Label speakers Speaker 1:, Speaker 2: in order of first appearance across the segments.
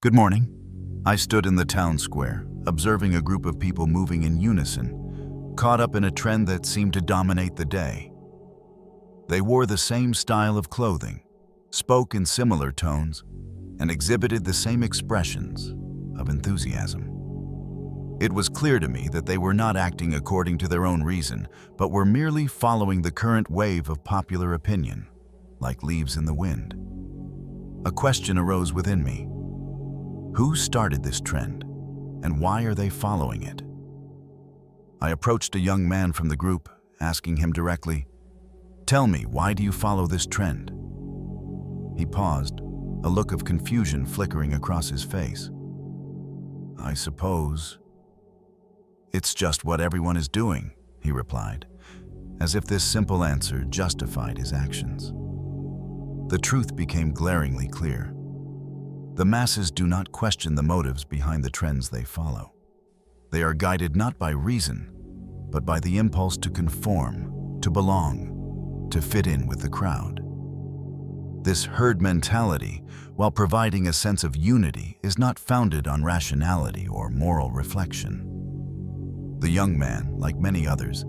Speaker 1: Good morning. I stood in the town square, observing a group of people moving in unison, caught up in a trend that seemed to dominate the day. They wore the same style of clothing, spoke in similar tones, and exhibited the same expressions of enthusiasm. It was clear to me that they were not acting according to their own reason, but were merely following the current wave of popular opinion, like leaves in the wind. A question arose within me. Who started this trend, and why are they following it? I approached a young man from the group, asking him directly, "Tell me, why do you follow this trend?" He paused, a look of confusion flickering across his face. "I suppose it's just what everyone is doing," he replied, as if this simple answer justified his actions. The truth became glaringly clear. The masses do not question the motives behind the trends they follow. They are guided not by reason, but by the impulse to conform, to belong, to fit in with the crowd. This herd mentality, while providing a sense of unity, is not founded on rationality or moral reflection. The young man, like many others,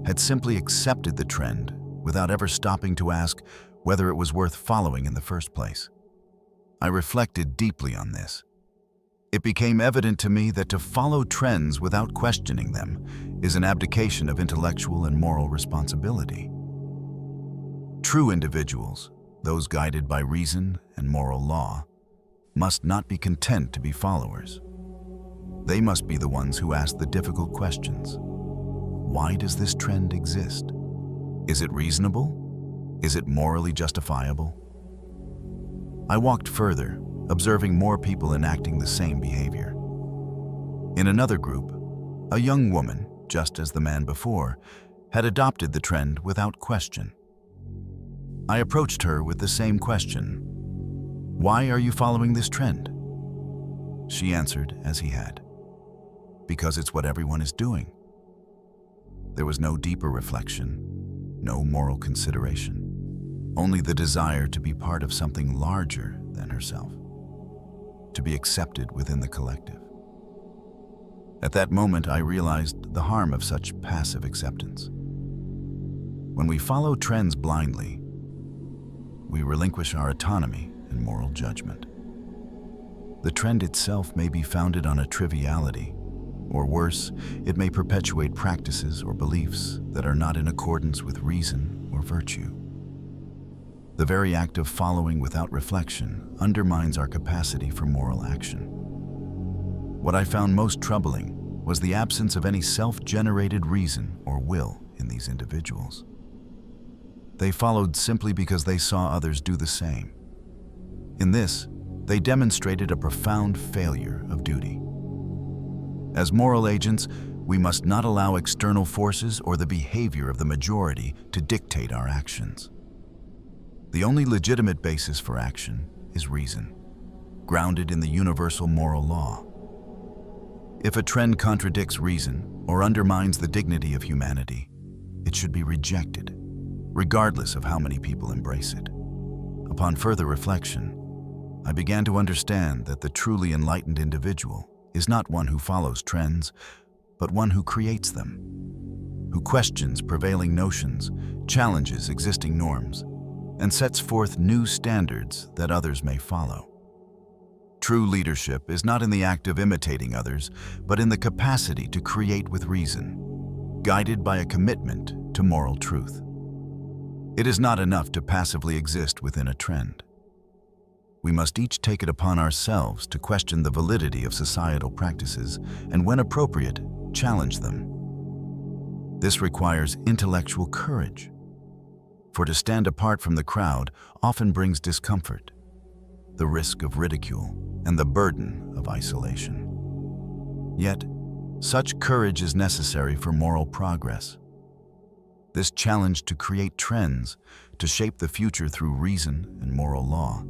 Speaker 1: had simply accepted the trend without ever stopping to ask whether it was worth following in the first place. I reflected deeply on this. It became evident to me that to follow trends without questioning them is an abdication of intellectual and moral responsibility. True individuals, those guided by reason and moral law, must not be content to be followers. They must be the ones who ask the difficult questions. Why does this trend exist? Is it reasonable? Is it morally justifiable? I walked further, observing more people enacting the same behavior. In another group, a young woman, just as the man before, had adopted the trend without question. I approached her with the same question. "Why are you following this trend?" She answered as he had. "Because it's what everyone is doing." There was no deeper reflection, no moral consideration. Only the desire to be part of something larger than herself, to be accepted within the collective. At that moment, I realized the harm of such passive acceptance. When we follow trends blindly, we relinquish our autonomy and moral judgment. The trend itself may be founded on a triviality, or worse, it may perpetuate practices or beliefs that are not in accordance with reason or virtue. The very act of following without reflection undermines our capacity for moral action. What I found most troubling was the absence of any self-generated reason or will in these individuals. They followed simply because they saw others do the same. In this, they demonstrated a profound failure of duty. As moral agents, we must not allow external forces or the behavior of the majority to dictate our actions. The only legitimate basis for action is reason, grounded in the universal moral law. If a trend contradicts reason or undermines the dignity of humanity, it should be rejected, regardless of how many people embrace it. Upon further reflection, I began to understand that the truly enlightened individual is not one who follows trends, but one who creates them, who questions prevailing notions, challenges existing norms, and sets forth new standards that others may follow. True leadership is not in the act of imitating others, but in the capacity to create with reason, guided by a commitment to moral truth. It is not enough to passively exist within a trend. We must each take it upon ourselves to question the validity of societal practices and, when appropriate, challenge them. This requires intellectual courage, for to stand apart from the crowd often brings discomfort, the risk of ridicule, and the burden of isolation. Yet, such courage is necessary for moral progress. This challenge to create trends, to shape the future through reason and moral law,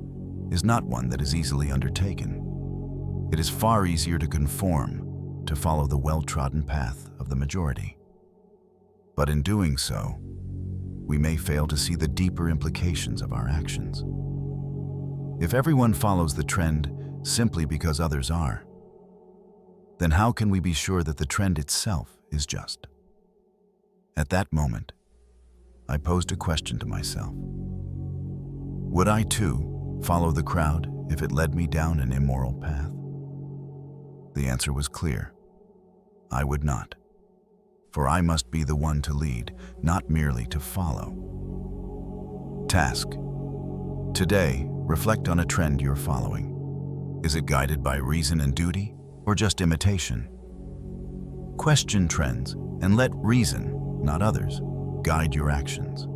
Speaker 1: is not one that is easily undertaken. It is far easier to conform, to follow the well-trodden path of the majority. But in doing so, we may fail to see the deeper implications of our actions. If everyone follows the trend, simply because others are, then how can we be sure that the trend itself is just? At that moment, I posed a question to myself. Would I too follow the crowd if it led me down an immoral path? The answer was clear. I would not, for I must be the one to lead, not merely to follow. Task. Today, reflect on a trend you're following. Is it guided by reason and duty, or just imitation? Question trends and let reason, not others, guide your actions.